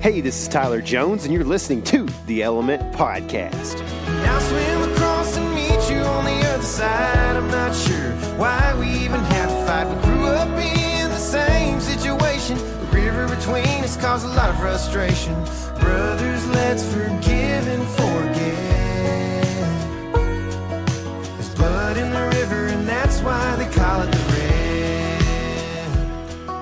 Hey, this is Tyler Jones, and you're listening to the Element Podcast. Now swim across and meet you on the other side. I'm not sure why we even had to fight. We grew up in the same situation. The river between us caused a lot of frustration. Brothers, let's forgive and forget. There's blood in the river, and that's why they call it the red.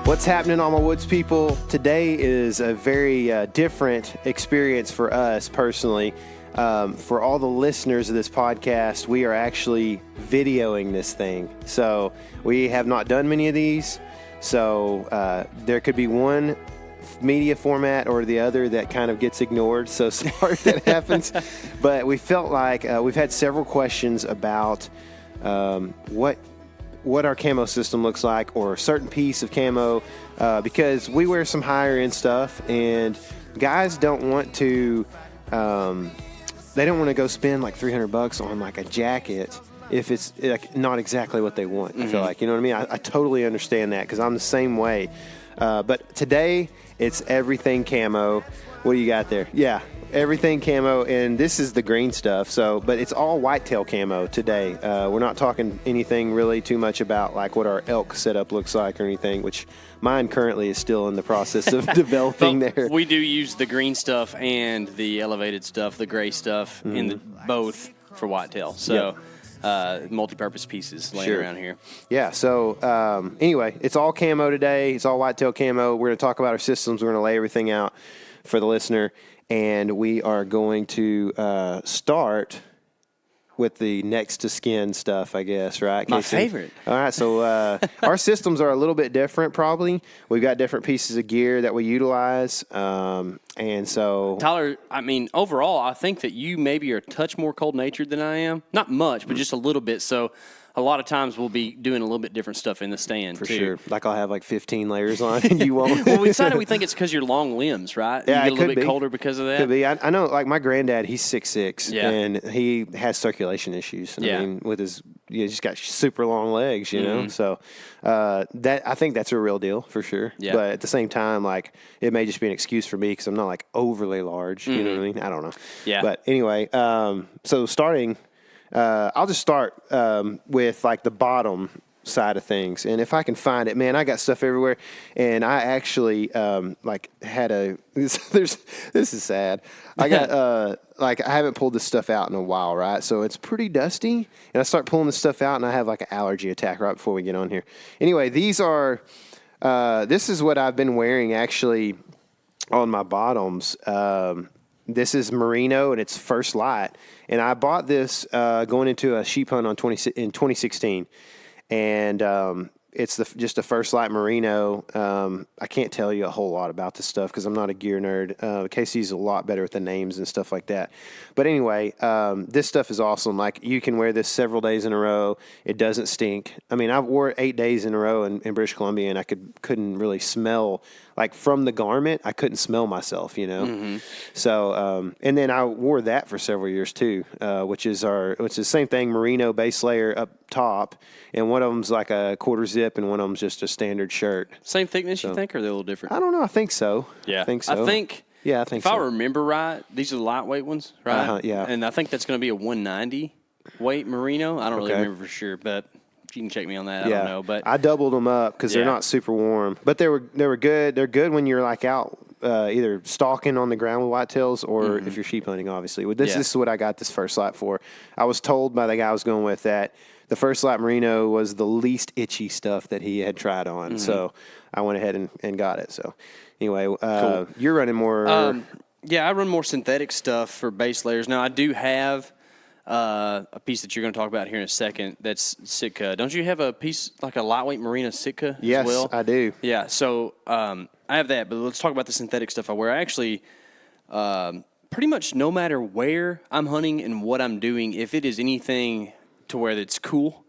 What's happening, all my woods people? Today is a very different experience for us personally. For all the listeners of this podcast, we are actually videoing this thing. So we have not done many of these. So there could be one media format or the other that kind of gets ignored. So sorry that happens. But we felt like we've had several questions about what our camo system looks like, or a certain piece of camo, because we wear some higher end stuff, and guys don't want to they don't want to go spend like $300 on like a jacket if it's like not exactly what they want. I feel like, you know what I mean? I totally understand that, because I'm the same way. But today it's everything camo. What do you got there? Yeah, everything camo, and this is the green stuff. So, but it's all whitetail camo today. We're not talking anything really too much about like what our elk setup looks like or anything, which mine currently is still in the process of developing there. We do use the green stuff and the elevated stuff, the gray stuff, in both for whitetail. So, multi-purpose pieces laying around here. Yeah. So, anyway, it's all camo today. It's all whitetail camo. We're going to talk about our systems. We're going to lay everything out for the listener. And we are going to start with the next to skin stuff, I guess, right? My favorite. All right, so our systems are a little bit different, probably. We've got different pieces of gear that we utilize, and so... Tyler, I mean, overall, I think that you maybe are a touch more cold-natured than I am. Not much, but just a little bit, so... A lot of times we'll be doing a little bit different stuff in the stand, For too. sure. Like I'll have like 15 layers on, and you won't. Well, we decided we think it's because you're long limbs, right? Yeah, you get a little bit colder because of that? Could be. I know, like my granddad, he's 6'6", Yeah. and he has circulation issues. Yeah. I mean, with his, he's just got super long legs, you know? So that I think that's a real deal for sure. Yeah. But at the same time, like, it may just be an excuse for me because I'm not like overly large. You know what I mean? I don't know. Yeah. But anyway, so starting... I'll just start with like the bottom side of things, and if I can find it, man, I got stuff everywhere. And I actually like had this is sad. I got like I haven't pulled this stuff out in a while, right? So it's pretty dusty, and I start pulling this stuff out, and I have like an allergy attack right before we get on here. Anyway, these are this is what I've been wearing actually on my bottoms. This is merino, and it's First Lite. And I bought this going into a sheep hunt in 2016. And it's just a First Lite merino. I can't tell you a whole lot about this stuff because I'm not a gear nerd. Casey's a lot better with the names and stuff like that. But anyway, this stuff is awesome. Like, you can wear this several days in a row. It doesn't stink. I mean, I've wore it 8 days in a row in British Columbia, and I couldn't really smell, like, from the garment, I couldn't smell myself, you know? So, and then I wore that for several years too, which is the same thing, merino base layer up top, and one of them's like a quarter zip, and one of them's just a standard shirt. Same thickness, you think, or are they a little different? I don't know. I think so. Yeah. I think so. Yeah, I think if so. I remember right, these are the lightweight ones, right? Yeah. And I think that's going to be a 190 weight merino. I don't really Okay. remember for sure, but if you can check me on that, I don't know. But I doubled them up because they're Yeah. not super warm, but they were good. They're good when you're like out either stalking on the ground with whitetails, or if you're sheep hunting, obviously. With this, Yeah. this is what I got this First Lite for. I was told by the guy I was going with that the First Lite merino was the least itchy stuff that he had tried on, so I went ahead and got it. So anyway, Cool. You're running more. Yeah, I run more synthetic stuff for base layers. Now, I do have a piece that you're going to talk about here in a second that's Sitka. Don't you have a piece, like a lightweight merino Sitka yes, as well? I do. Yeah, so I have that, but let's talk about the synthetic stuff I wear. I actually, pretty much no matter where I'm hunting and what I'm doing, if it is anything to where it's cool,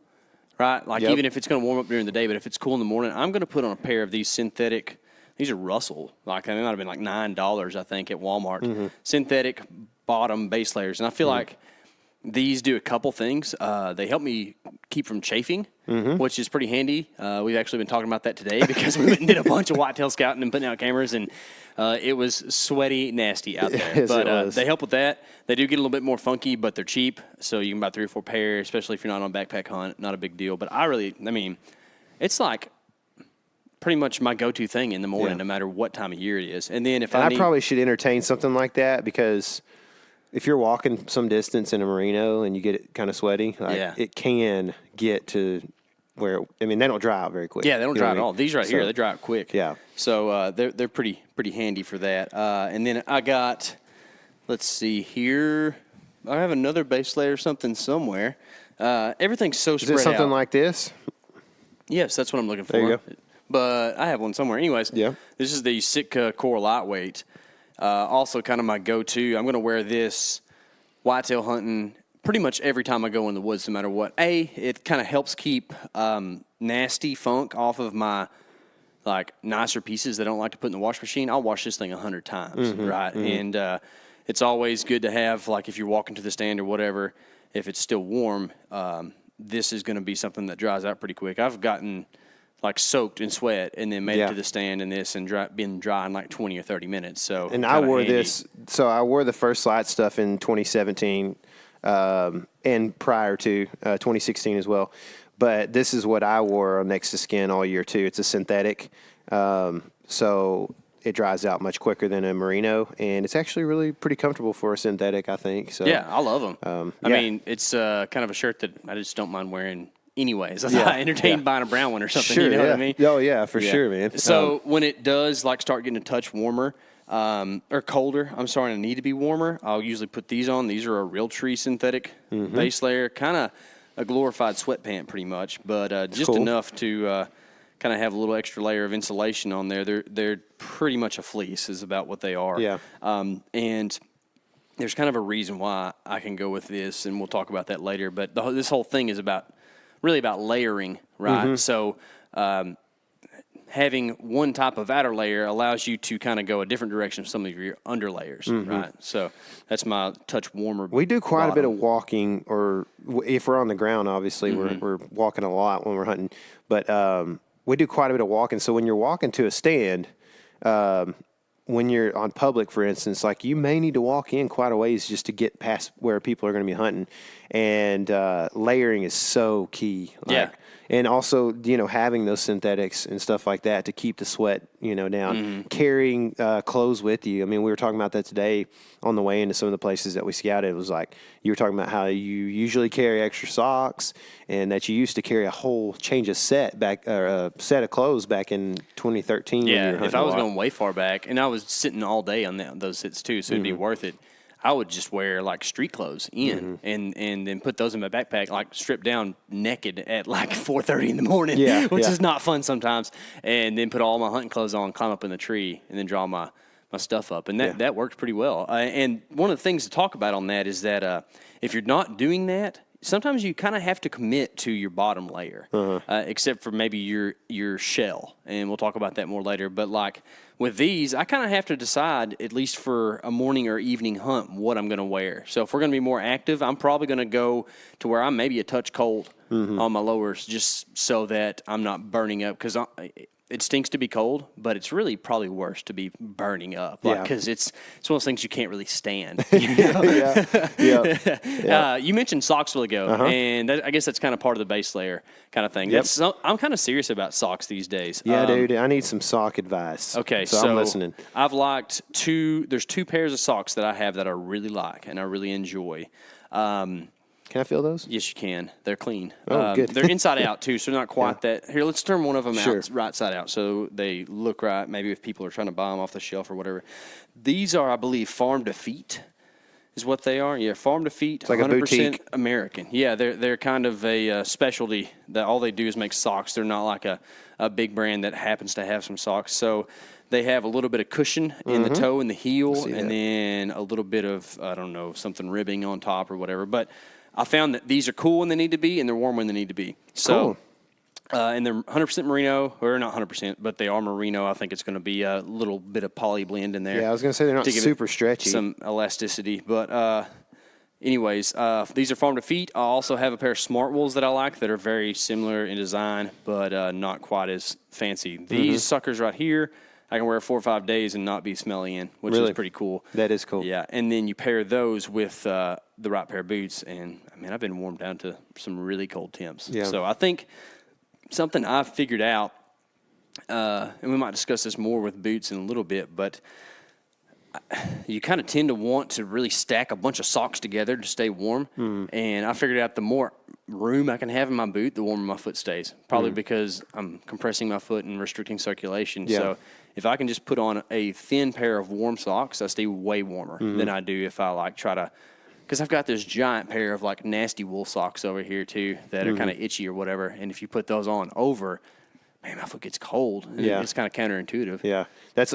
right? Like, Yep. even if it's going to warm up during the day, but if it's cool in the morning, I'm going to put on a pair of these synthetic. These are Russell. Like, they might have been like $9, I think, at Walmart. Synthetic bottom base layers. And I feel like these do a couple things. They help me keep from chafing, which is pretty handy. We've actually been talking about that today because we went and did a bunch of whitetail scouting and putting out cameras, and it was sweaty, nasty out there. Yes, but they help with that. They do get a little bit more funky, but they're cheap, so you can buy 3 or 4 pairs, especially if you're not on a backpack hunt. Not a big deal. But it's like pretty much my go-to thing in the morning, no matter what time of year it is. And then I probably should entertain something like that, because if you're walking some distance in a merino and you get it kind of sweaty, it can get to where, they don't dry out very quick. Yeah, they don't dry at all. These here, they dry out quick. Yeah. So they're pretty handy for that. And then I got, let's see here, I have another base layer or something somewhere. Everything's so spread out. Is it something like this? Yes, that's what I'm looking for. There you go. But I have one somewhere. Anyways, this is the Sitka Core Lightweight. Also kind of my go-to. I'm going to wear this whitetail hunting pretty much every time I go in the woods, no matter what. It kind of helps keep nasty funk off of my nicer pieces that I don't like to put in the wash machine. I'll wash this thing 100 times, right? And it's always good to have, if you're walking to the stand or whatever, if it's still warm, this is going to be something that dries out pretty quick. I've gotten soaked in sweat and then made it to the stand in this and been dry in 20 or 30 minutes. So I wore this. So I wore the first Lite stuff in 2017 and prior to 2016 as well. But this is what I wore on Next to Skin all year too. It's a synthetic, so it dries out much quicker than a merino, and it's actually really pretty comfortable for a synthetic, I think. So yeah, I love them. It's kind of a shirt that I just don't mind wearing anyways. I entertain buying a brown one or something. Sure, you know what I mean? Oh yeah, for sure, man. So when it does start getting a touch warmer or colder, I'm starting to need to be warmer, I'll usually put these on. These are a Realtree synthetic base layer, kind of a glorified sweatpant pretty much, but just enough to kind of have a little extra layer of insulation on there. They're pretty much a fleece is about what they are. Yeah. And there's kind of a reason why I can go with this, and we'll talk about that later. But this whole thing is really about layering, right? So having one type of outer layer allows you to kind of go a different direction from some of your under layers, right? So that's my touch warmer. We do quite a bit of walking, or if we're on the ground, obviously we're walking a lot when we're hunting, but we do quite a bit of walking. So when you're walking to a stand, when you're on public, for instance, you may need to walk in quite a ways just to get past where people are going to be hunting. And layering is so key. And also, having those synthetics and stuff like that to keep the sweat, down. Carrying clothes with you. We were talking about that today on the way into some of the places that we scouted. It was you were talking about how you usually carry extra socks, and that you used to carry a whole change of set of clothes back in 2013. Yeah, if I was going way far back, and I was sitting all day on those sits too, so it'd be worth it. I would just wear street clothes in and then put those in my backpack, strip down naked at 4:30 in the morning, which is not fun sometimes. And then put all my hunting clothes on, climb up in the tree, and then draw my stuff up. And that worked pretty well. And one of the things to talk about on that is that if you're not doing that, sometimes you kind of have to commit to your bottom layer, except for maybe your shell. And we'll talk about that more later. But with these, I kind of have to decide, at least for a morning or evening hunt, what I'm going to wear. So if we're going to be more active, I'm probably going to go to where I'm maybe a touch cold on my lowers, just so that I'm not burning up. Because it stinks to be cold, but it's really probably worse to be burning up, because it's one of those things you can't really stand. You mentioned socks a while ago, and I guess that's kind of part of the base layer kind of thing. I'm kind of serious about socks these days. Yeah, dude, I need some sock advice. Okay, so I'm listening. I've liked there's 2 pairs of socks that I have that I really like and I really enjoy. Can I feel those? Yes, you can. They're clean. Oh, good. They're inside out, too, so they're not quite that. Here, let's turn one of them out right side out so they look right, maybe if people are trying to buy them off the shelf or whatever. These are, I believe, farm to feet is what they are. Yeah, farm to feet, it's 100% a boutique. American. Yeah, they're kind of a specialty that all they do is make socks. They're not like a big brand that happens to have some socks. So they have a little bit of cushion in the toe and the heel, and then a little bit of, something ribbing on top or whatever. But I found that these are cool when they need to be, and they're warm when they need to be. So, and they're 100% merino, or not 100%, but they are merino. I think it's going to be a little bit of poly blend in there. Yeah, I was going to say they're not super stretchy. Some elasticity. But anyways, these are farm to feet. I also have a pair of smart wools that I like that are very similar in design, but not quite as fancy. These suckers right here, I can wear 4 or 5 days and not be smelly in, which is pretty cool. That is cool. Yeah, and then you pair those with the right pair of boots, and I mean, I've been warmed down to some really cold temps. Yeah. So I think something I've figured out, and we might discuss this more with boots in a little bit, but you kind of tend to want to really stack a bunch of socks together to stay warm. And I figured out the more room I can have in my boot, the warmer my foot stays. Probably because I'm compressing my foot and restricting circulation. Yeah. So if I can just put on a thin pair of warm socks, I stay way warmer than I do if I like try to. Because I've got this giant pair of like nasty wool socks over here too that are kind of itchy or whatever. And if you put those on over, man, my foot gets cold. Yeah. It's kind of counterintuitive. Yeah,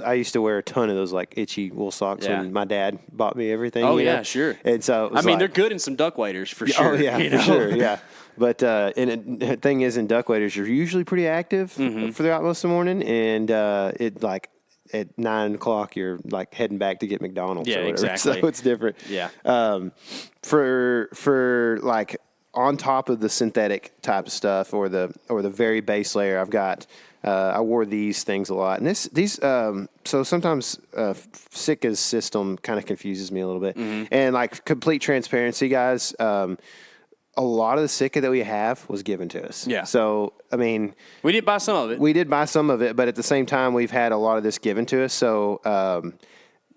I used to wear a ton of those like itchy wool socks when my dad bought me everything. Oh, you yeah, know? sure. And so they're good in some duck waders for sure. Oh yeah, you for know? sure. Yeah, but the thing is, in duck waders, you're usually pretty active throughout most of the morning, and it like at 9 o'clock, you're like heading back to get McDonald's. Yeah, or whatever. exactly. So it's different. Yeah. For like on top of the synthetic type of stuff or the very base layer, I've got. I wore these things a lot, and so sometimes Sitka's system kind of confuses me a little bit. And like complete transparency, guys, a lot of the Sitka that we have was given to us. Yeah. So I mean, we did buy some of it. We did buy some of it, but at the same time, we've had a lot of this given to us. So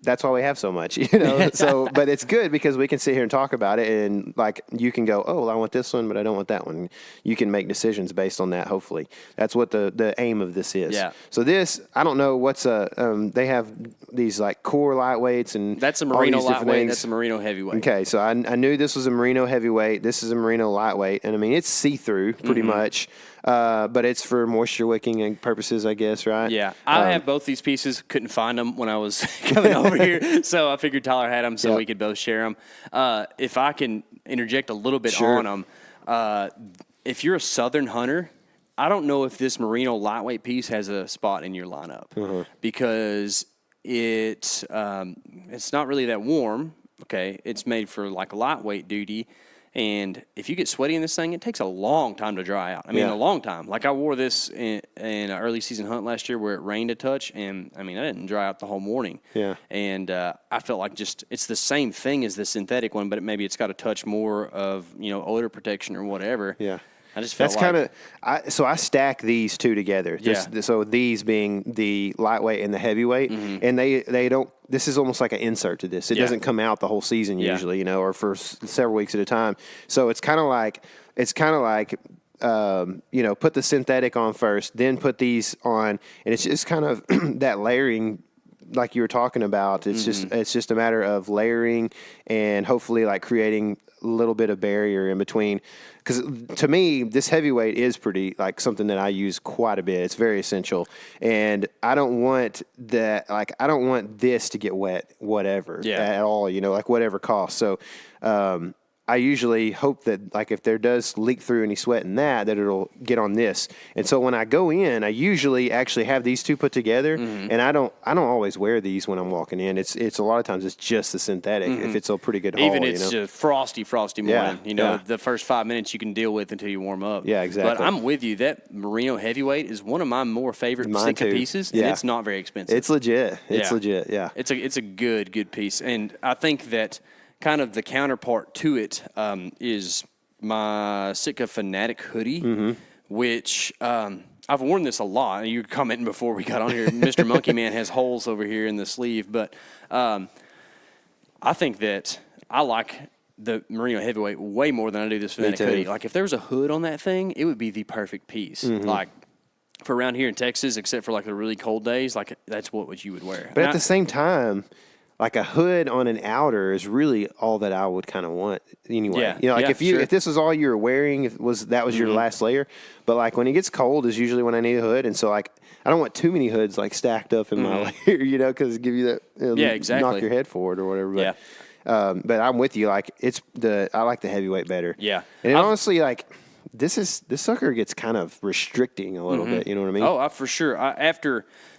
that's why we have so much, you know. So, but it's good because we can sit here and talk about it, and like you can go, oh, well, I want this one, but I don't want that one. You can make decisions based on that. Hopefully, that's what the aim of this is. Yeah. So this, I don't know what's they have these like core lightweights and That's a all merino these different lightweight. things. That's a merino heavyweight. Okay, so I knew this was a merino heavyweight. This is a merino lightweight, and I mean it's see through pretty much. But it's for moisture wicking purposes, I guess, right? Yeah, I have both these pieces. Couldn't find them when I was coming over here, so I figured Tyler had them, so we could both share them. If I can interject a little bit on them, if you're a southern hunter, I don't know if this merino lightweight piece has a spot in your lineup because it's not really that warm. Okay, it's made for like lightweight duty. And if you get sweaty in this thing, it takes a long time to dry out. I mean, a long time. Like I wore this in an early season hunt last year where it rained a touch, and I mean, I didn't dry out the whole morning. Yeah. And I felt like it's the same thing as the synthetic one, but maybe it's got a touch more of, odor protection or whatever. Yeah. I just felt that's kind of so I stack these two together. So these being the lightweight and the heavyweight, and they don't. This is almost like an insert to this. It doesn't come out the whole season usually, or for several weeks at a time. So it's kind of like put the synthetic on first, then put these on, and it's just kind of that layering. Like you were talking about, it's just a matter of layering and hopefully like creating a little bit of barrier in between. Because to me, this heavyweight is pretty like something that I use quite a bit. It's very essential, and I don't want that. Like I don't want this to get wet, whatever at all. Like whatever cost. So. I usually hope that, like, if there does leak through any sweat in that it'll get on this. And so when I go in, I usually actually have these two put together, and I don't always wear these when I'm walking in. It's a lot of times it's just the synthetic if it's a pretty good haul. Even it's just frosty morning. Yeah. The first 5 minutes you can deal with until you warm up. Yeah, exactly. But I'm with you. That merino heavyweight is one of my more favorite Sitka pieces, and it's not very expensive. It's legit. It's legit. Yeah. It's a good piece, and I think that. Kind of the counterpart to it is my Sitka Fanatic hoodie, which I've worn this a lot. You were commenting before we got on here, Mr. Monkey Man has holes over here in the sleeve, but I think that I like the merino heavyweight way more than I do this Fanatic hoodie. Like if there was a hood on that thing, it would be the perfect piece. Like for around here in Texas, except for like the really cold days, like that's what you would wear. But at the same time, like a hood on an outer is really all that I would kind of want anyway. Yeah. If this was all you were wearing, that was your last layer. But like when it gets cold is usually when I need a hood, and so like I don't want too many hoods like stacked up in my layer, because it give you that exactly. knock your head forward or whatever. But, but I'm with you. Like I like the heavyweight better. Yeah, and honestly, like this sucker gets kind of restricting a little bit. You know what I mean? Oh, for sure.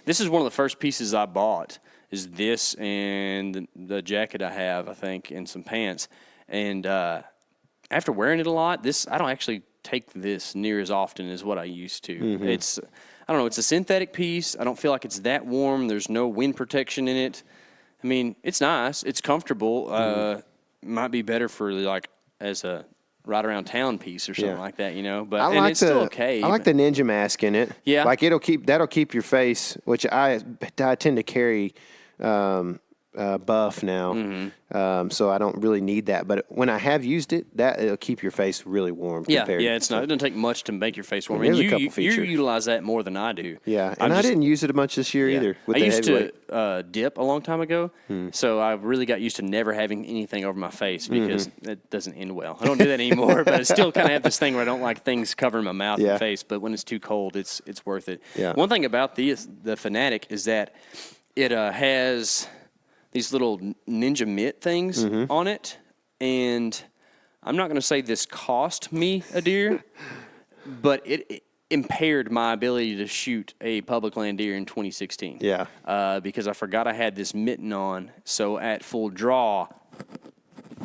This is one of the first pieces I bought. Is this and the jacket I have, I think, and some pants. And after wearing it a lot, I don't actually take this near as often as what I used to. Mm-hmm. I don't know, it's a synthetic piece. I don't feel like it's that warm. There's no wind protection in it. I mean, it's nice. It's comfortable. Might be better for like as a ride around town piece or something like that, you know. But it's still okay. I like the ninja mask in it. Yeah, like that'll keep your face, which I tend to carry buff now, so I don't really need that. But when I have used it, it'll keep your face really warm. Yeah, it doesn't take much to make your face warm. And you utilize that more than I do. Yeah, and I didn't use it much this year either. I used to dip a long time ago, so I really got used to never having anything over my face because it doesn't end well. I don't do that anymore, but I still kind of have this thing where I don't like things covering my mouth and face. But when it's too cold, it's worth it. Yeah. One thing about the Fanatic is that it has these little ninja mitt things on it, and I'm not going to say this cost me a deer, but it impaired my ability to shoot a public land deer in 2016. Yeah. Because I forgot I had this mitten on, so at full draw,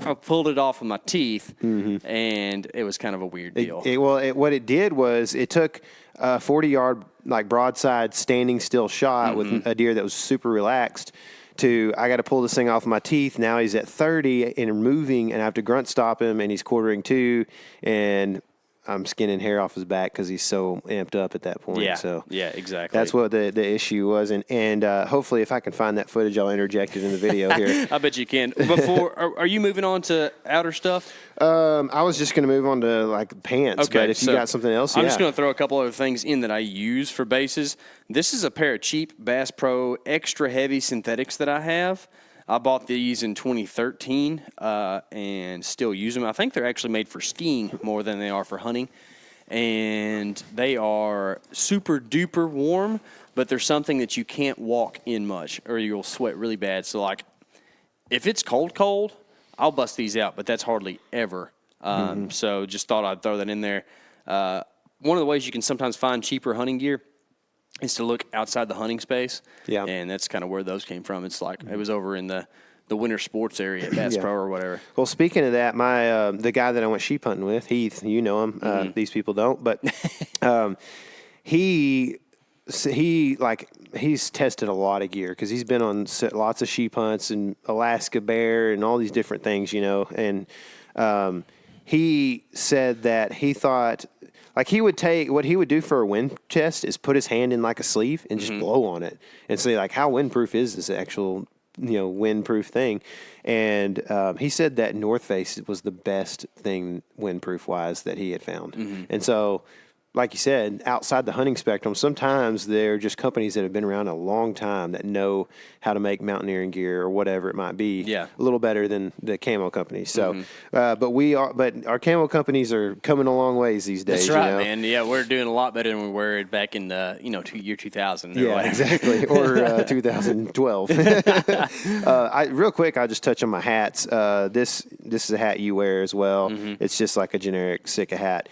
I pulled it off with my teeth, and it was kind of a weird deal. What it did was it took a 40-yard like broadside standing still shot with a deer that was super relaxed to I got to pull this thing off my teeth. Now he's at 30 and moving, and I have to grunt stop him, and he's quartering 2, and I'm skinning hair off his back because he's so amped up at that point. Yeah, so yeah, exactly. That's what the issue was, and hopefully if I can find that footage, I'll interject it in the video here. I bet you can. Before, are you moving on to outer stuff? I was just going to move on to like pants, but if you got something else, I'm just going to throw a couple other things in that I use for bases. This is a pair of cheap Bass Pro extra heavy synthetics that I have. I bought these in 2013 and still use them. I think they're actually made for skiing more than they are for hunting. And they are super duper warm, but they're something that you can't walk in much or you'll sweat really bad. So, like, if it's cold, I'll bust these out, but that's hardly ever. So just thought I'd throw that in there. One of the ways you can sometimes find cheaper hunting gear is to look outside the hunting space. Yeah. And that's kind of where those came from. It's like it was over in the winter sports area at Bass Pro or whatever. Well, speaking of that, my the guy that I went sheep hunting with, Heath, you know him. These people don't, but he's tested a lot of gear because he's been on lots of sheep hunts and Alaska bear and all these different things, you know. And he said that he thought, like, he would take what he would do for a wind test is put his hand in like a sleeve and just blow on it and say, like, how windproof is this actual, you know, windproof thing? And he said that North Face was the best thing windproof wise that he had found. And so, like you said, outside the hunting spectrum, sometimes they're just companies that have been around a long time that know how to make mountaineering gear or whatever it might be. Yeah. A little better than the camo companies. So, but our camo companies are coming a long ways these days. That's right, you know? man. Yeah, we're doing a lot better than we were back in the year 2000. Yeah, exactly, or 2012. Real quick, I'll just touch on my hats. This is a hat you wear as well. It's just like a generic Sitka hat.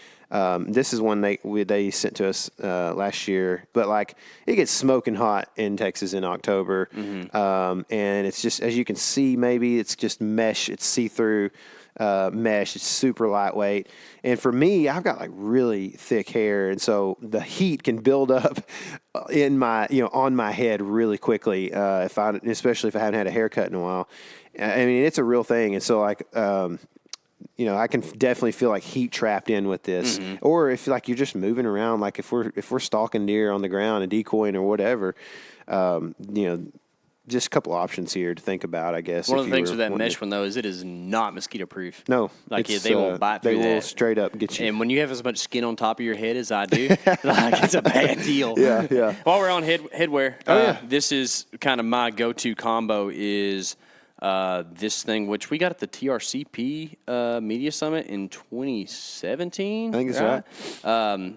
This is one they sent to us last year, but like it gets smoking hot in Texas in October, and it's just, as you can see, maybe it's just mesh, it's see-through mesh, it's super lightweight. And for me, I've got like really thick hair, and so the heat can build up in my on my head really quickly especially if I haven't had a haircut in a while. I mean, it's a real thing, and so like. I can definitely feel like heat trapped in with this. Or if like you're just moving around, like if we're stalking deer on the ground and decoying or whatever, just a couple options here to think about, I guess. One of the things with that mesh one, though, is it is not mosquito proof. No. Like they will bite through that. They will straight up get you. And when you have as much skin on top of your head as I do, like it's a bad deal. Yeah. While we're on headwear, this is kind of my go-to combo is this thing, which we got at the TRCP Media Summit in 2017. I think it's right.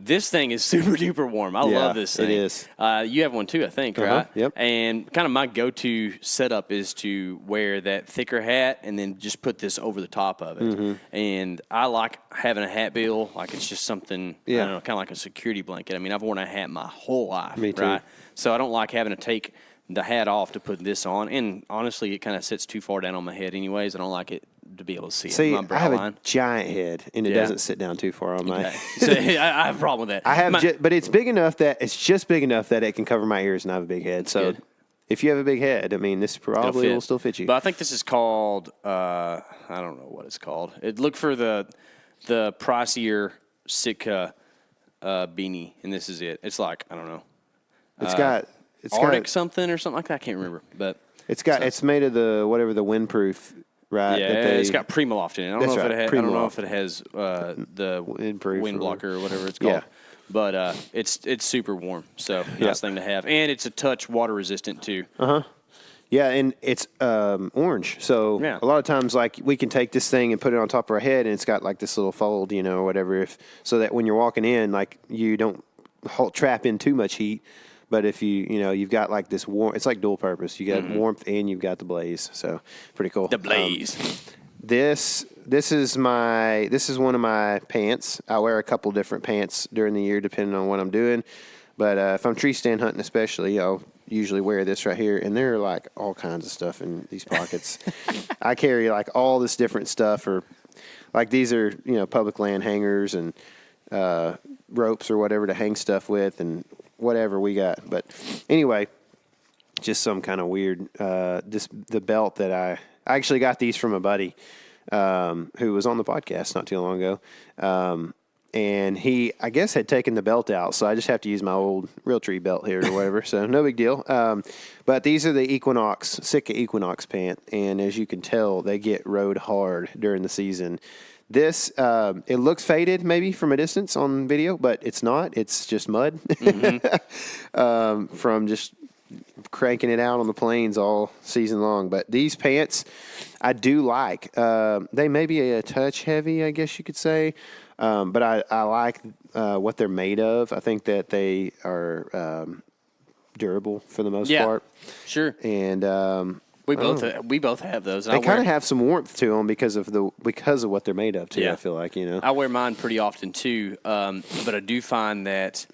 This thing is super duper warm. I love this thing. It is. You have one too, I think, right? Yep. And kind of my go-to setup is to wear that thicker hat and then just put this over the top of it. And I like having a hat bill. Like it's just something, I don't know, kind of like a security blanket. I mean, I've worn a hat my whole life. Me too. Right? So I don't like having to take the hat off to put this on. And honestly, it kind of sits too far down on my head anyways. I don't like it to be able to see it. See, My brow I have line. a giant head, and it doesn't sit down too far on my. Okay. So I have a problem with that. I have, but it's big enough that it's just big enough that it can cover my ears, and I have a big head. So, good. if you have a big head, I mean, this probably will still fit you. But I think this is called. I don't know what it's called. Look for the pricier Sitka beanie, and this is it. It's like I don't know. It's got Arctic something or something like that. I can't remember, but it's made of the windproof, right? yeah, it's got Primaloft in it. I don't know if it has the wind blocker or whatever it's called. Yeah. But it's super warm, so nice thing to have, and it's a touch water resistant too. Yeah, and it's orange. So a lot of times, like, we can take this thing and put it on top of our head, and it's got like this little fold, or whatever, so that when you're walking in, like, you don't trap in too much heat. But if you've got like this warm, it's like dual purpose. You got warmth and you've got the blaze. So pretty cool. The blaze. This is one of my pants. I wear a couple different pants during the year depending on what I'm doing. But if I'm tree stand hunting especially, I'll usually wear this right here. And there are like all kinds of stuff in these pockets. I carry like all this different stuff, or like these are, public land hangers and ropes or whatever to hang stuff with and whatever we got. But anyway, just some kind of weird, the belt that I actually got these from a buddy who was on the podcast not too long ago. And he, I guess, had taken the belt out, so I just have to use my old Realtree belt here or whatever, so no big deal. But these are the Sitka Equinox pant, and as you can tell, they get rode hard during the season. This, it looks faded maybe from a distance on video, but it's not. It's just mud from just cranking it out on the plains all season long. But these pants I do like. They may be a touch heavy, I guess you could say, but I like what they're made of. I think that they are durable for the most part. Sure. And we both have those. They kind of have some warmth to them because of what they're made of too. I feel like I wear mine pretty often too, but I do find that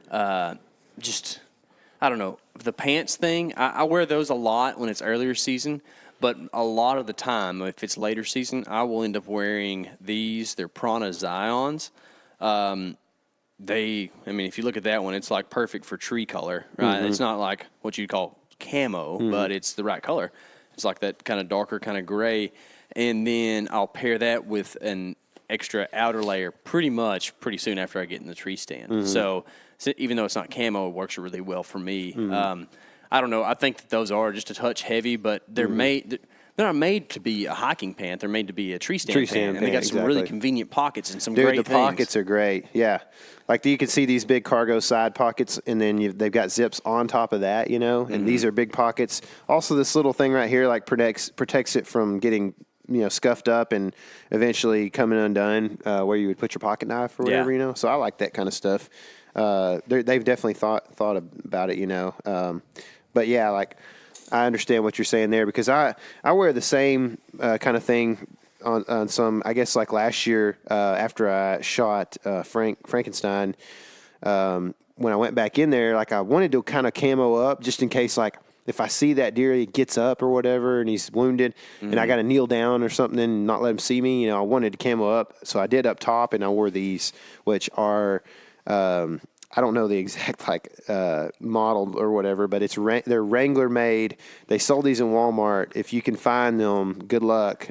I don't know, the pants thing. I wear those a lot when it's earlier season, but a lot of the time, if it's later season, I will end up wearing these. They're Prana Zions. If you look at that one, it's like perfect for tree color, right? Mm-hmm. It's not like what you'd call camo, but it's the right color. It's like that kind of darker kind of gray. And then I'll pair that with an extra outer layer pretty soon after I get in the tree stand. Mm-hmm. So even though it's not camo, it works really well for me. Mm-hmm. I don't know. I think that those are just a touch heavy, but they're they're not made to be a hiking pant. They're made to be a tree stand pant. And they got some really convenient pockets and some great things. The pockets are great. Yeah. Like you can see these big cargo side pockets, and then they've got zips on top of that, and these are big pockets. Also, this little thing right here like protects it from getting scuffed up and eventually coming undone, where you would put your pocket knife or whatever, So I like that kind of stuff. They've definitely thought about it, but yeah, like I understand what you're saying there, because I wear the same kind of thing on some, I guess, like last year after I shot Frankenstein. When I went back in there, like I wanted to kind of camo up just in case, like if I see that deer, he gets up or whatever and he's wounded and I got to kneel down or something and not let him see me, I wanted to camo up. So I did up top, and I wore these, which are, I don't know the exact model or whatever, but they're Wrangler made. They sold these in Walmart. If you can find them, good luck.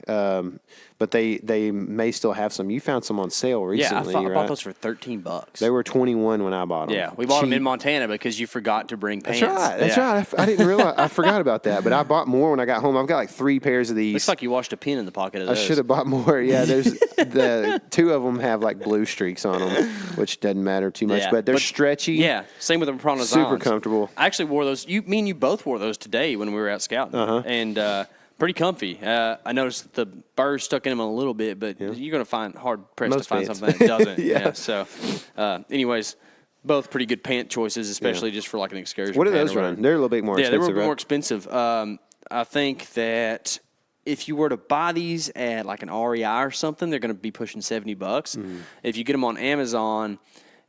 But they may still have some. You found some on sale recently. Yeah, I bought those for $13. They were $21 when I bought them. Yeah, we bought them in Montana because you forgot to bring pants. That's right. I didn't realize. I forgot about that. But I bought more when I got home. I've got like 3 pairs of these. Looks like you washed a pin in the pocket of those. I should have bought more. Yeah, there's the 2 of them have like blue streaks on them, which doesn't matter too much. But they're stretchy. Yeah, same with the Prana Zions. Super comfortable. I actually wore those. Me and you both wore those today when we were out scouting. And pretty comfy. I noticed the burrs stuck in them a little bit, but you're going to find hard-pressed to find something that doesn't. So, anyways, both pretty good pant choices, especially just for like an excursion. What do those run? They're a little bit more expensive. Yeah, they were more expensive. I think that if you were to buy these at like an REI or something, they're going to be pushing $70. If you get them on Amazon,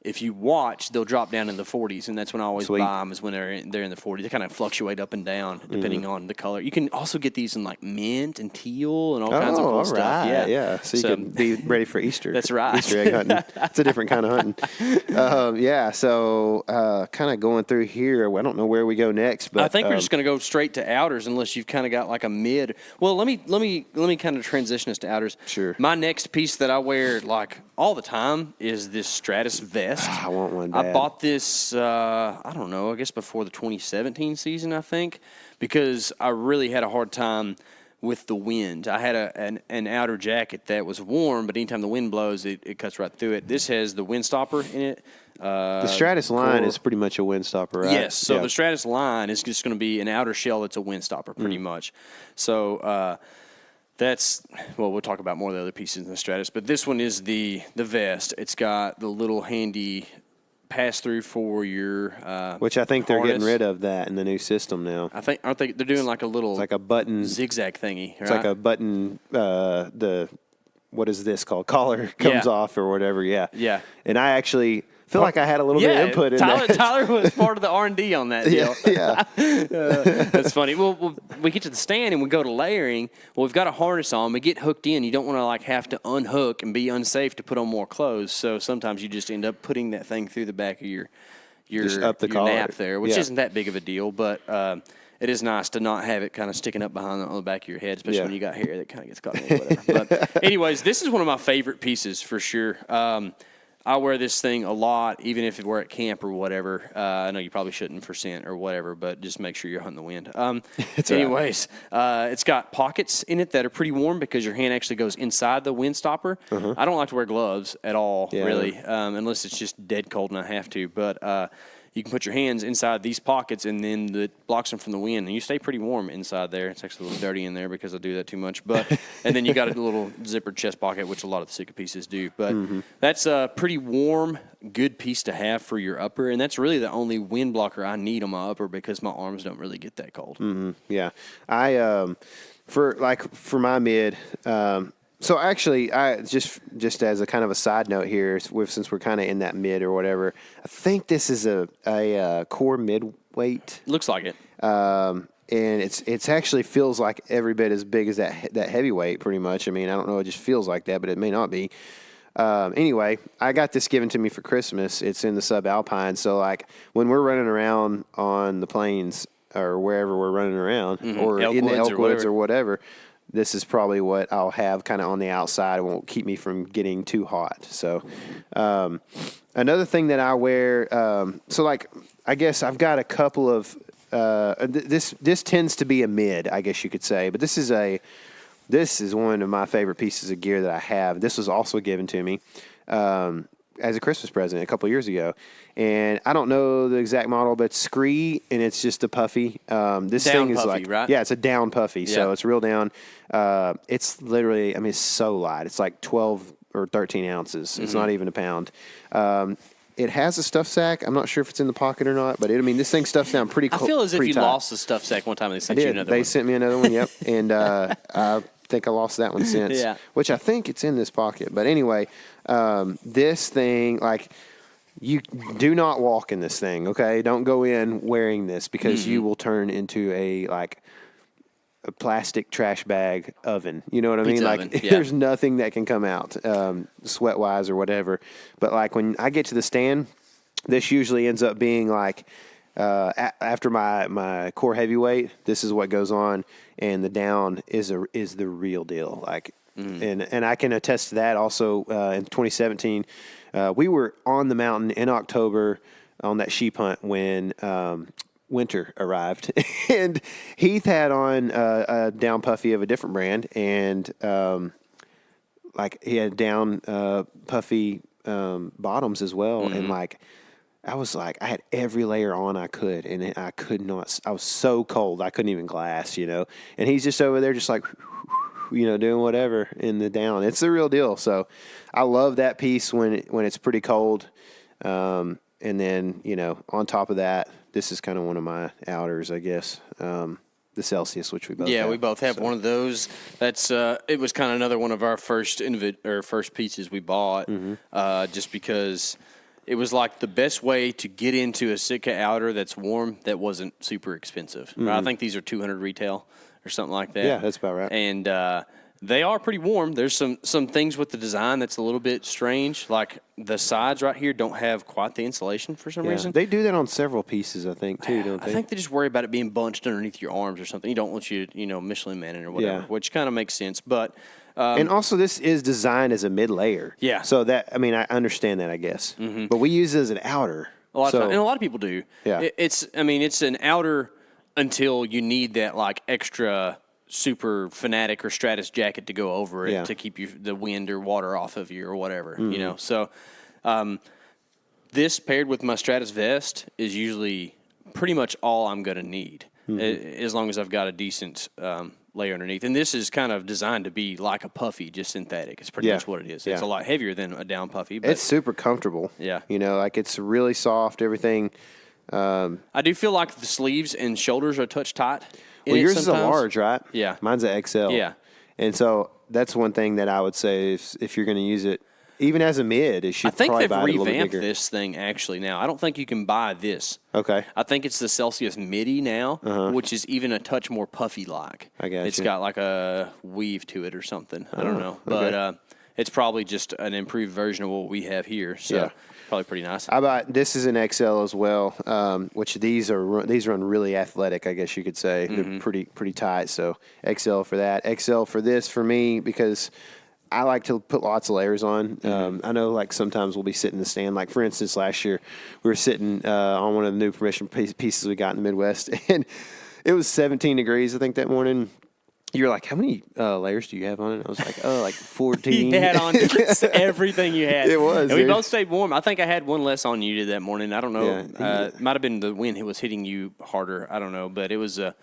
if you watch, they'll drop down in the 40s, and that's when I always buy them, is when they're in the 40s. They kind of fluctuate up and down depending on the color. You can also get these in like mint and teal and all kinds of cool stuff. Yeah. So you can be ready for Easter. That's right. Easter egg hunting. It's a different kind of hunting. So kind of going through here. I don't know where we go next, but I think we're just going to go straight to outers unless you've kind of got like a mid. Well, let me kind of transition us to outers. Sure. My next piece that I wear like all the time is this Stratus vest. I want one bad. I bought this, I don't know, I guess before the 2017 season, I think, because I really had a hard time with the wind. I had an outer jacket that was warm, but anytime the wind blows, it cuts right through it. This has the wind stopper in it. The Stratus line is pretty much a wind stopper, right? Yes. So the Stratus line is just going to be an outer shell that's a wind stopper, pretty much. So we'll talk about more of the other pieces in the Stratus, but this one is the vest. It's got the little handy pass through for your which I think they're harness. getting rid of that in the new system now. I think they're doing like a little it's like a button zigzag thingy. Right? It's like a button. What is this called? Collar comes off or whatever. Yeah. Yeah. And I actually feel like I had a little bit of input in that. Tyler was part of the R&D on that deal. Yeah. That's funny. Well, we get to the stand and we go to layering. Well, we've got a harness on. We get hooked in. You don't want to like have to unhook and be unsafe to put on more clothes. So sometimes you just end up putting that thing through the back of your up the collar. nap there, which isn't that big of a deal, but it is nice to not have it kind of sticking up behind on the back of your head, especially when you got hair that kind of gets caught in it, whatever. But anyways, this is one of my favorite pieces for sure. I wear this thing a lot, even if we're at camp or whatever. I know you probably shouldn't for scent or whatever, but just make sure you're hunting the wind. Anyways, it's got pockets in it that are pretty warm because your hand actually goes inside the wind stopper. I don't like to wear gloves at all, really, unless it's just dead cold and I have to. But you can put your hands inside these pockets, and then it blocks them from the wind, and you stay pretty warm inside there. It's actually a little dirty in there because I do that too much. But and then you got a little zippered chest pocket, which a lot of the Sitka pieces do. But that's a pretty warm, good piece to have for your upper, and that's really the only wind blocker I need on my upper because my arms don't really get that cold. Yeah, I for my mid. So actually, I just as a kind of a side note here, since we're kind of in that mid or whatever, I think this is a core midweight. Looks like it. And it's actually feels like every bit as big as that heavyweight, pretty much. I mean, I don't know, it just feels like that, but it may not be. Anyway, I got this given to me for Christmas. It's in the subalpine, so like when we're running around on the plains or wherever we're running around, or in the elk woods or whatever. This is probably what I'll have kind of on the outside. It won't keep me from getting too hot. So another thing that I wear, so like I guess I've got a couple of this tends to be a mid, I guess you could say, but this is one of my favorite pieces of gear that I have. This was also given to me as a Christmas present a couple years ago. And I don't know the exact model, but it's Scree, and it's just a puffy. This down thing is puffy, like, right? Yeah, it's a down puffy. So it's real down. It's literally, I mean, it's so light. It's like 12 or 13 ounces. It's not even a pound. It has a stuff sack. I'm not sure if it's in the pocket or not, but this thing stuffs down pretty close. I feel as if you lost the stuff sack one time and they sent you another one. They sent me another one, yep. And I think I lost that one since, which I think it's in this pocket. But anyway, this thing, like, you do not walk in this thing, okay? Don't go in wearing this because you will turn into a plastic trash bag oven. You know what I mean? Oven, like, there's nothing that can come out, sweat-wise or whatever. But, like, when I get to the stand, this usually ends up being, like, after my core heavyweight, this is what goes on, and the down is the real deal. Like, and I can attest to that also in 2017. We were on the mountain in October on that sheep hunt when winter arrived, and Heath had on a down puffy of a different brand, and like he had down puffy bottoms as well, and like I was like, I had every layer on I could, and I could not. I was so cold, I couldn't even glass, and he's just over there, just like, doing whatever in the down. It's the real deal. So I love that piece when it's pretty cold. And then, on top of that, this is kind of one of my outers, I guess. The Celsius, which we both have. Yeah, we both have one of those. That's it was kind of another one of our first pieces we bought, just because it was like the best way to get into a Sitka outer that's warm that wasn't super expensive. Right? I think these are $200 retail or something like that. Yeah, that's about right. And they are pretty warm. There's some things with the design that's a little bit strange. Like the sides right here don't have quite the insulation for some reason. They do that on several pieces, I think, too, don't they? I think they just worry about it being bunched underneath your arms or something. You don't want you, Michelin Man it or whatever, which kind of makes sense. But and also, this is designed as a mid-layer. Yeah. So I understand that, I guess. Mm-hmm. But we use it as an outer. A lot of people do. Yeah. It's an outer until you need that like extra super Fanatic or Stratus jacket to go over it to keep the wind or water off of you or whatever, So this paired with my Stratus vest is usually pretty much all I'm going to need as long as I've got a decent layer underneath. And this is kind of designed to be like a puffy, just synthetic. It's pretty much what it is. It's a lot heavier than a down puffy. But it's super comfortable. Yeah. Like it's really soft, everything. I do feel like the sleeves and shoulders are a touch tight. Well, yours is a large, right? Yeah. Mine's a XL. Yeah. And so that's one thing that I would say if you're going to use it, even as a mid, it should probably buy it a little bit bigger. I think they've revamped this thing actually now. I don't think you can buy this. Okay. I think it's the Celsius Midi now, which is even a touch more puffy-like. I got It's you. got like a weave to it or something. I don't know. But it's probably just an improved version of what we have here. So probably pretty nice. This is an XL as well, which these run really athletic, I guess you could say. They're pretty tight. So XL for that. XL for this for me because I like to put lots of layers on. I know like sometimes we'll be sitting in the stand. Like for instance, last year we were sitting on one of the new permission pieces we got in the Midwest, and it was 17 degrees I think that morning. You're like, how many layers do you have on it? I was like, like 14. You had on everything you had. It was. And we both stayed warm. I think I had one less on you that morning. I don't know. Yeah. It might have been the wind was hitting you harder. I don't know. But it was that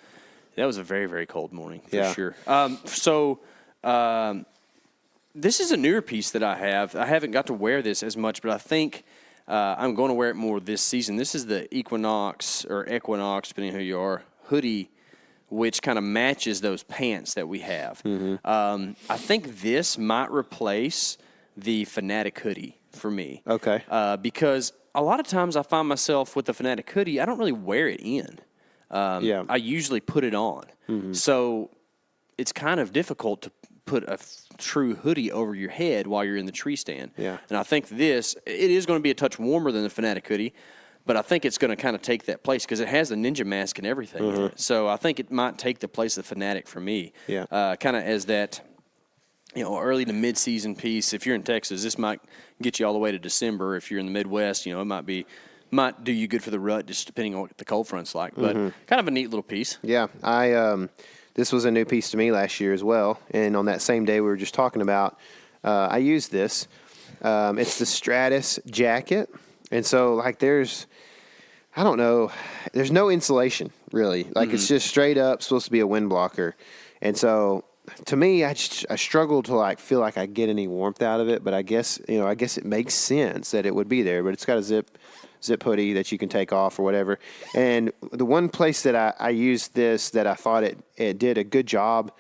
was a very, very cold morning for sure. This is a newer piece that I have. I haven't got to wear this as much, but I think I'm going to wear it more this season. This is the Equinox, depending on who you are, hoodie, which kind of matches those pants that we have. I think this might replace the Fanatic hoodie for me. Okay. Because a lot of times I find myself with the Fanatic hoodie, I don't really wear it in. I usually put it on. So it's kind of difficult to put a true hoodie over your head while you're in the tree stand. Yeah. And I think it is going to be a touch warmer than the Fanatic hoodie, but I think it's going to kind of take that place because it has the ninja mask and everything in it. So I think it might take the place of the Fanatic for me. Yeah. Kind of as that, early to mid-season piece. If you're in Texas, this might get you all the way to December. If you're in the Midwest, it might do you good for the rut, just depending on what the cold front's like. But kind of a neat little piece. Yeah, this was a new piece to me last year as well. And on that same day we were just talking about, I used this. It's the Stratus jacket. And so, like, there's no insulation, really. Like, it's just straight up supposed to be a wind blocker. And so, to me, I struggle to, like, feel like I get any warmth out of it. But I guess it makes sense that it would be there. But it's got a zip hoodie that you can take off or whatever. And the one place that I used this that I thought it did a good job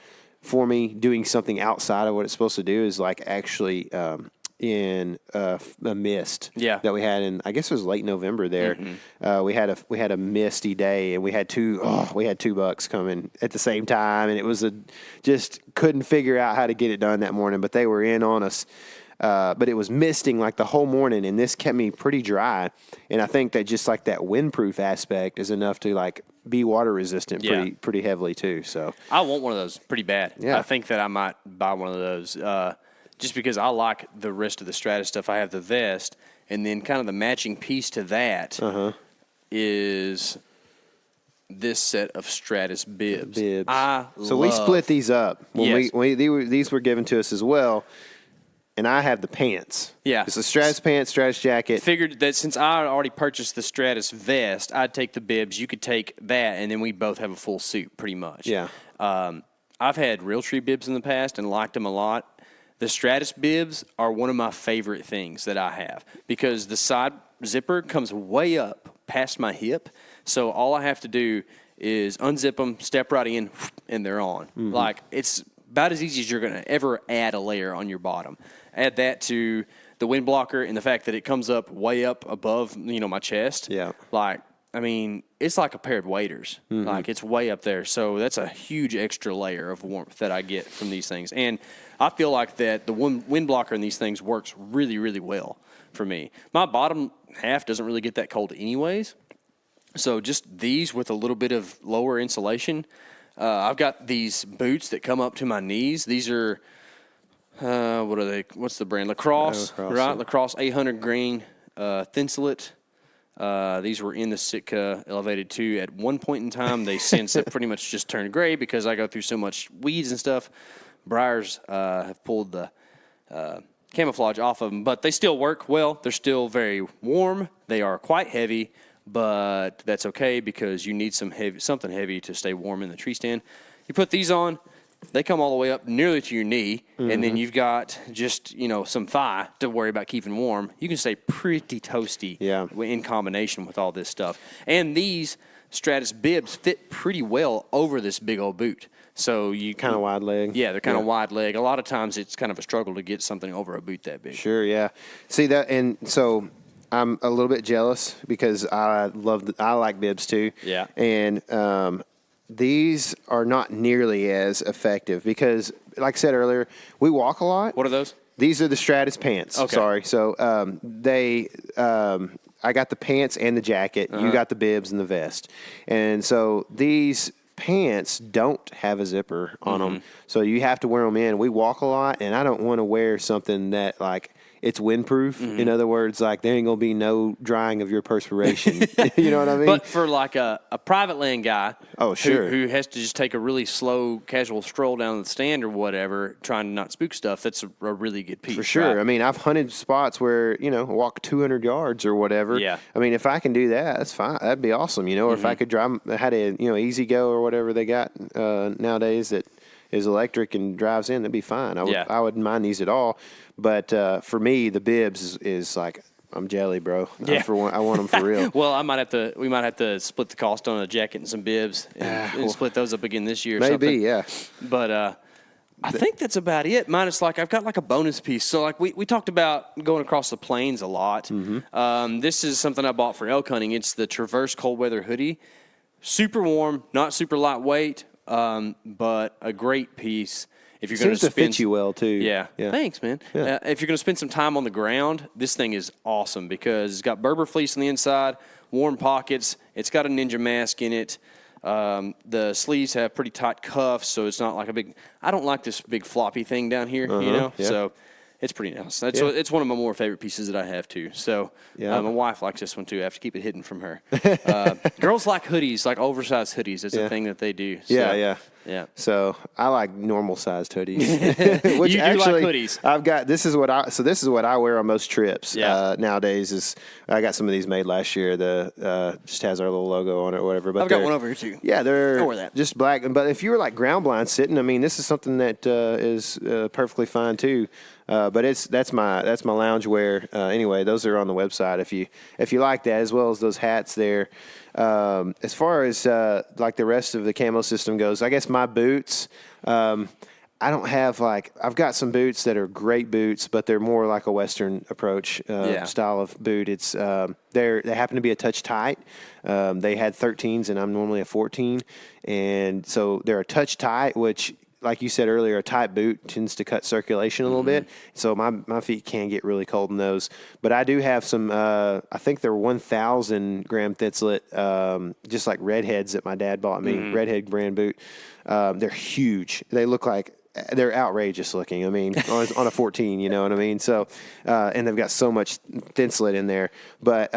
for me doing something outside of what it's supposed to do is like actually in a mist that we had in, I guess it was late November there. We had a misty day and we had two bucks coming at the same time, and it was just couldn't figure out how to get it done that morning, but they were in on us. But it was misting like the whole morning, and this kept me pretty dry. And I think that just like that windproof aspect is enough to like be water resistant pretty heavily too. So I want one of those pretty bad. Yeah. I think that I might buy one of those just because I like the rest of the Stratus stuff. I have the vest, and then kind of the matching piece to that is this set of Stratus bibs. So we split these up. These were given to us as well. And I have the pants. Yeah. It's a Stratus pants, Stratus jacket. Figured that since I already purchased the Stratus vest, I'd take the bibs. You could take that, and then we both have a full suit pretty much. Yeah. I've had Realtree bibs in the past and liked them a lot. The Stratus bibs are one of my favorite things that I have because the side zipper comes way up past my hip. So all I have to do is unzip them, step right in, and they're on. Like, it's about as easy as you're going to ever add a layer on your bottom. Add that to the wind blocker and the fact that it comes up way up above, my chest. Yeah. Like, I mean, it's like a pair of waders. Like, it's way up there. So that's a huge extra layer of warmth that I get from these things. And I feel like that the wind blocker in these things works really, really well for me. My bottom half doesn't really get that cold anyways. So just these with a little bit of lower insulation. I've got these boots that come up to my knees. These are, what are they? What's the brand? Lacrosse, right? Yeah. Lacrosse 800 grain Thinsulate. These were in the Sitka Elevated 2 at one point in time. They since have pretty much just turned gray because I go through so much weeds and stuff. Briars have pulled the camouflage off of them, but they still work well. They're still very warm. They are quite heavy, but that's okay because you need something heavy to stay warm in the tree stand. You put these on. They come all the way up nearly to your knee, and then you've got just, some thigh to worry about keeping warm. You can stay pretty toasty in combination with all this stuff. And these Stratus bibs fit pretty well over this big old boot. So you kind of wide leg. Yeah, they're kind of wide leg. A lot of times it's kind of a struggle to get something over a boot that big. Sure, yeah. See that, and so I'm a little bit jealous because I like bibs too. Yeah. And these are not nearly as effective because, like I said earlier, we walk a lot. What are those? These are the Stratus pants. Okay. Sorry. So I got the pants and the jacket. You got the bibs and the vest. And so these pants don't have a zipper on them. So you have to wear them in. We walk a lot, and I don't want to wear something that, like, it's windproof. In other words, like, there ain't going to be no drying of your perspiration. You know what I mean? But for like a private land guy who has to just take a really slow, casual stroll down the stand or whatever, trying to not spook stuff, that's a really good piece. For sure. Right? I mean, I've hunted spots where, walk 200 yards or whatever. Yeah. I mean, if I can do that, that's fine. That'd be awesome, Or if I could drive, had a, Easy Go or whatever they got nowadays that is electric and drives in, that'd be fine. I wouldn't mind these at all. But for me, the bibs is like, I'm jelly, bro. Yeah. I want them for real. Well, we might have to split the cost on a jacket and some bibs and split those up again this year or Maybe, something. yeah. But I think that's about it. Minus, like, I've got like a bonus piece. So, like, we talked about going across the plains a lot. This is something I bought for elk hunting. It's the Traverse Cold Weather Hoodie. Super warm, not super lightweight, but a great piece. If you're going to fit you well too. Yeah. Thanks, man. Yeah. If you're going to spend some time on the ground, this thing is awesome because it's got Berber fleece on the inside, warm pockets. It's got a ninja mask in it. The sleeves have pretty tight cuffs, so it's not like a big. I don't like this big floppy thing down here, Yeah. So it's pretty nice. It's one of my more favorite pieces that I have too. So my wife likes this one too. I have to keep it hidden from her. Girls like hoodies, like oversized hoodies. It's a thing that they do. So, yeah. So I like normal sized hoodies. Which you actually, do like hoodies. I've got this is what I wear on most trips. Nowadays is I got some of these made last year. The just has our little logo on it or whatever. But I've got one over here too. Yeah, they're I wear that. just black. But if you were like ground blind sitting, I mean, this is something that is perfectly fine too. But that's my lounge wear. Anyway, those are on the website if you like that, as well as those hats there. As far as like the rest of the camo system goes, I guess my boots. I don't have I've got some boots that are great boots, but they're more like a Western approach style of boot. It's they happen to be a touch tight. They had 13s, and I'm normally a 14, and so they're a touch tight, which, like you said earlier, a tight boot tends to cut circulation a little bit. So my feet can get really cold in those. But I do have some, I think they're 1,000 gram Thinsulate, just like Redheads that my dad bought me, Redhead brand boot. They're huge. They look like, they're outrageous looking. I mean, on a 14, you know what I mean? So, and they've got so much Thinsulate in there. But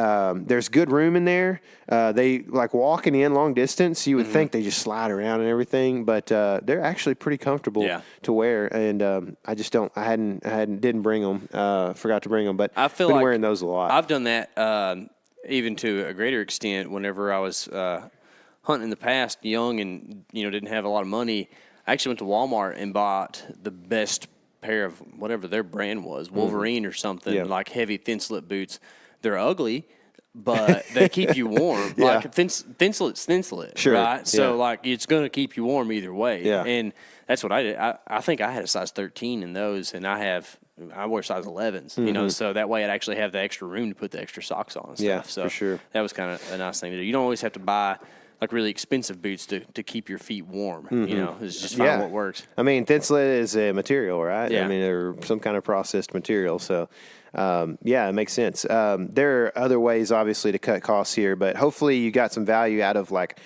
there's good room in there. They, like, walking in long distance, you would think they just slide around and everything, but they're actually pretty comfortable to wear. And I just didn't bring them. Forgot to bring them, but I've been wearing those a lot. I've done that even to a greater extent whenever I was hunting in the past, young and didn't have a lot of money. I actually went to Walmart and bought the best pair of whatever their brand was, Wolverine or something, like heavy Thinsulate boots. They're ugly, but they keep you warm. Like Thinsulate's Thinsulate, sure. right? So like it's going to keep you warm either way. Yeah. And that's what I did. I think I had a size 13 in those, and I have I wear size 11s, you know, so that way I'd actually have the extra room to put the extra socks on and stuff. Yeah, so for sure. That was kind of a nice thing to do. You don't always have to buy like really expensive boots to keep your feet warm. You know, it's just find what works. I mean, thin slit is a material, right? Yeah. I mean, they're some kind of processed material. So, yeah, it makes sense. There are other ways, obviously, to cut costs here, but hopefully you got some value out of like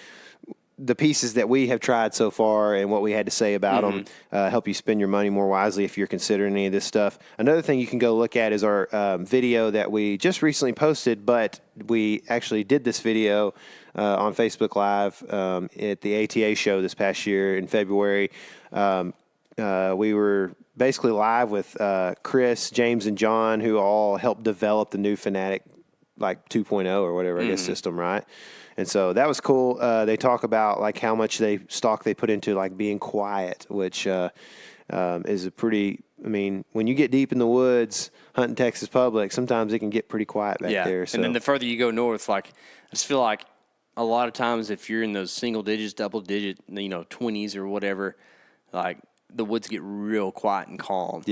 the pieces that we have tried so far and what we had to say about them, help you spend your money more wisely if you're considering any of this stuff. Another thing you can go look at is our video that we just recently posted, but we actually did this video on Facebook Live at the ATA show this past year in February. We were basically live with Chris, James, and John, who all helped develop the new Fanatic like 2.0 or whatever, I guess, system, right? And so that was cool. They talk about like how much stock they put into like being quiet, which is a pretty, I mean, when you get deep in the woods hunting Texas public, sometimes it can get pretty quiet back there. So. And then the further you go north, like I just feel like a lot of times if you're in those single digits, double digit, 20s or whatever, like the woods get real quiet and calm,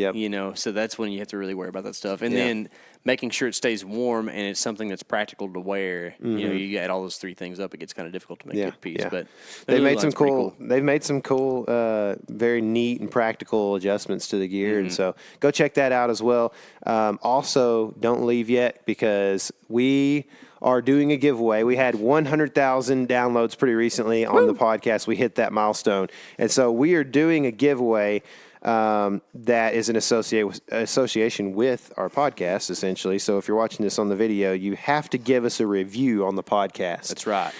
so that's when you have to really worry about that stuff. And then making sure it stays warm and it's something that's practical to wear. You add all those three things up, it gets kind of difficult to make a good piece. But they've made some cool. They've made some cool, very neat and practical adjustments to the gear, and so go check that out as well. Also, don't leave yet because we are doing a giveaway. We had 100,000 downloads pretty recently on the podcast. We hit that milestone. And so we are doing a giveaway that is an association with our podcast, essentially. So if you're watching this on the video, you have to give us a review on the podcast. That's right.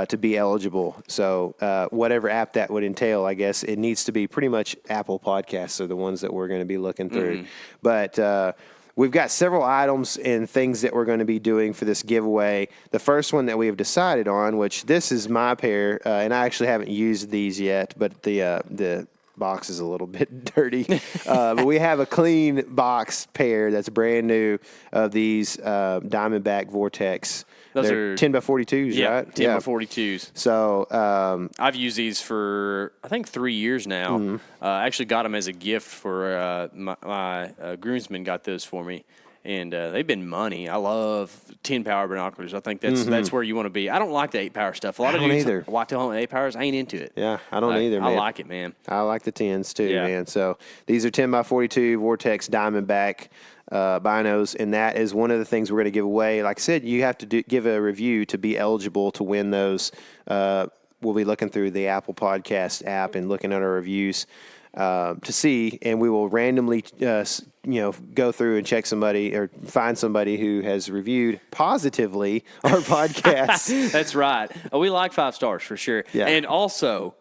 To be eligible. So whatever app that would entail, I guess, it needs to be pretty much Apple Podcasts are the ones that we're going to be looking through. But we've got several items and things that we're going to be doing for this giveaway. The first one that we have decided on, which this is my pair, and I actually haven't used these yet, but the box is a little bit dirty. But we have a clean box pair that's brand new of these Diamondback Vortex. Those They're are 10 by 42s, right? 10 by 42s. So I've used these for, I think, 3 years now. I actually got them as a gift for my groomsmen got those for me. And they've been money. I love 10-power binoculars. I think that's where you want to be. I don't like the 8-power stuff. A lot of dudes whitetail hunt with 8 powers. I ain't into it. Yeah, I don't either, man. I like it, man. I like the 10s too, man. So these are 10 by 42 Vortex Diamondback binos, and that is one of the things we're going to give away. Like I said, you have to give a review to be eligible to win those. We'll be looking through the Apple Podcast app and looking at our reviews to see, and we will randomly, go through and check somebody or find somebody who has reviewed positively our podcast. That's right. We like 5 stars for sure. Yeah. And also,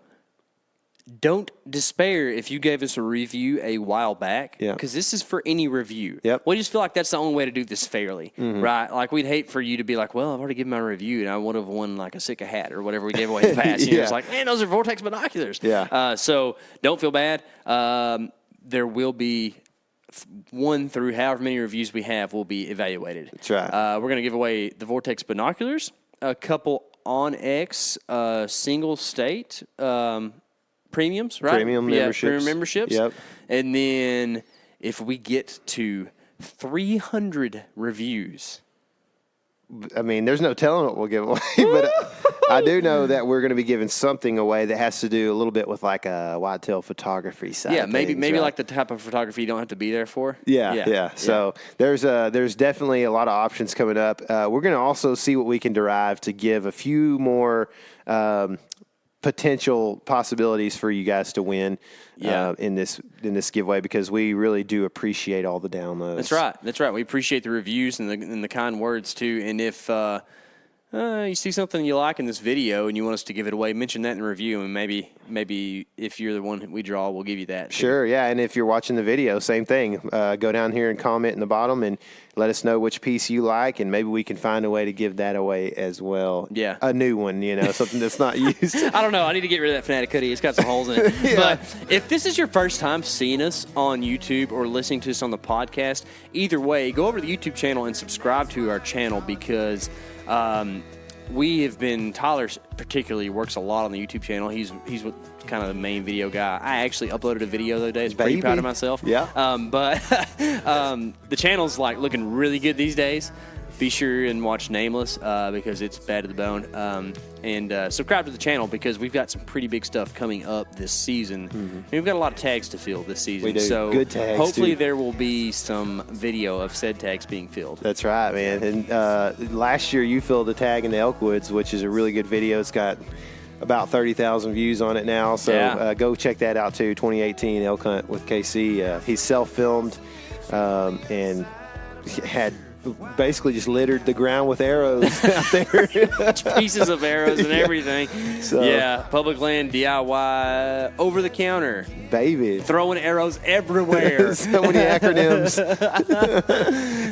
don't despair if you gave us a review a while back, because this is for any review. Yep. We just feel like that's the only way to do this fairly, right? Like, we'd hate for you to be like, well, I've already given my review, and I would have won, like, a Sitka hat or whatever we gave away in the past. It's like, man, those are Vortex binoculars. Yeah. So don't feel bad. There will be 1 through however many reviews we have will be evaluated. That's right. We're going to give away the Vortex binoculars, a couple OnX single state premiums, right? Premium memberships. Premium memberships. Yep. And then if we get to 300 reviews. I mean, there's no telling what we'll give away, but I do know that we're going to be giving something away that has to do a little bit with like a whitetail photography side. Yeah, of maybe things, right? like the type of photography you don't have to be there for. Yeah. So there's definitely a lot of options coming up. We're going to also see what we can derive to give a few more potential possibilities for you guys to win in this giveaway, because we really do appreciate all the downloads. That's right. We appreciate the reviews and the kind words too. And if you see something you like in this video and you want us to give it away, mention that in the review, and maybe if you're the one that we draw, we'll give you that too. Sure, yeah. And if you're watching the video, same thing. Go down here and comment in the bottom and let us know which piece you like, and maybe we can find a way to give that away as well. Yeah. A new one, something that's not used. I don't know. I need to get rid of that Fanatic hoodie. It's got some holes in it. But if this is your first time seeing us on YouTube or listening to us on the podcast, either way, go over to the YouTube channel and subscribe to our channel, because we have been, Tyler particularly works a lot on the YouTube channel. He's kind of the main video guy. I actually uploaded a video the other day. I was pretty proud of myself. Yeah. But the channel's like looking really good these days. Be sure and watch Nameless because it's bad to the bone. And subscribe to the channel because we've got some pretty big stuff coming up this season. And we've got a lot of tags to fill this season. We do. So Good tags, hopefully too. there will be some video of said tags being filled. That's right, man. And last year you filled a tag in the Elkwoods, which is a really good video. It's got about 30,000 views on it now. So Yeah. go check that out too. 2018 elk hunt with KC. He's self-filmed and had basically just littered the ground with arrows out there. Pieces of arrows and everything. So- yeah, public land DIY over the counter. Baby. Throwing arrows everywhere. So many acronyms.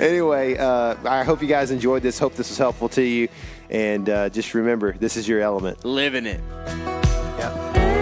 Anyway, I hope you guys enjoyed this. Hope this was helpful to you. And just remember, this is your element. Living it. Yep.